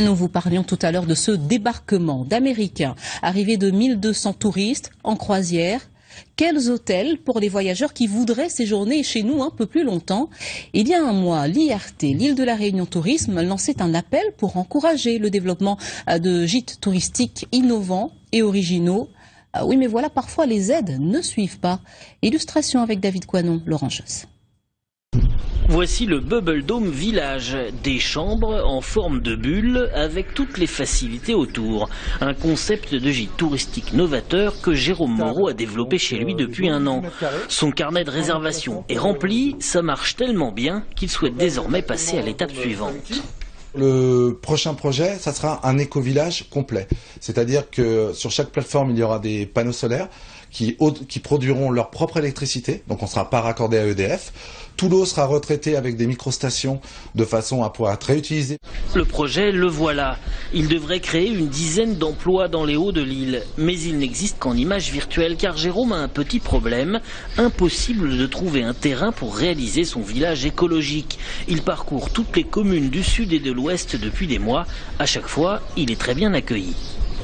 Nous vous parlions tout à l'heure de ce débarquement d'Américains arrivés de 1200 touristes en croisière. Quels hôtels pour les voyageurs qui voudraient séjourner chez nous un peu plus longtemps? Il y a un mois, l'IRT, l'île de la Réunion Tourisme, lançait un appel pour encourager le développement de gîtes touristiques innovants et originaux. Oui, mais voilà, parfois les aides ne suivent pas. Illustration avec David Coinon, Laurent Josse. Voici le Bubble Dome Village, des chambres en forme de bulle avec toutes les facilités autour. Un concept de gîte touristique novateur que Jérôme Moreau a développé chez lui depuis un an. Son carnet de réservation est rempli, ça marche tellement bien qu'il souhaite désormais passer à l'étape suivante. Le prochain projet, ça sera un éco-village complet. C'est-à-dire que sur chaque plateforme, il y aura des panneaux solaires qui produiront leur propre électricité, donc on ne sera pas raccordé à EDF. Tout l'eau sera retraité avec des microstations de façon à pouvoir être réutilisé. Le projet, le voilà. Il devrait créer une dizaine d'emplois dans les hauts de l'île. Mais il n'existe qu'en image virtuelle car Jérôme a un petit problème. Impossible de trouver un terrain pour réaliser son village écologique. Il parcourt toutes les communes du sud et de l'ouest depuis des mois. À chaque fois, il est très bien accueilli.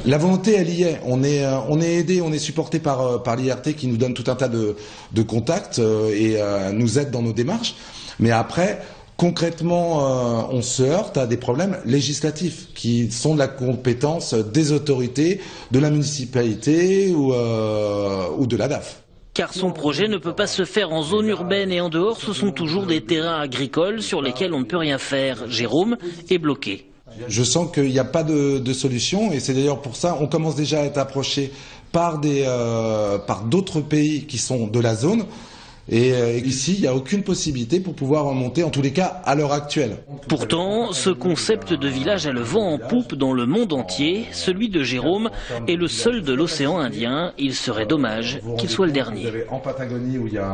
La volonté, elle y est. On est aidé, on est supporté par l'IRT qui nous donne tout un tas de contacts et nous aide dans nos démarches. Mais après, concrètement, on se heurte à des problèmes législatifs qui sont de la compétence des autorités, de la municipalité ou de la DAF. Car son projet ne peut pas se faire en zone urbaine et en dehors, ce sont toujours des terrains agricoles sur lesquels on ne peut rien faire. Jérôme est bloqué. Je sens qu'il n'y a pas de solution et c'est d'ailleurs pour ça qu'on commence déjà à être approché par d'autres pays qui sont de la zone et ici il n'y a aucune possibilité pour pouvoir remonter en tous les cas à l'heure actuelle. Pourtant, ce concept de village a le vent en poupe dans le monde entier. Celui de Jérôme est le seul de l'océan Indien. Il serait dommage qu'il soit le dernier.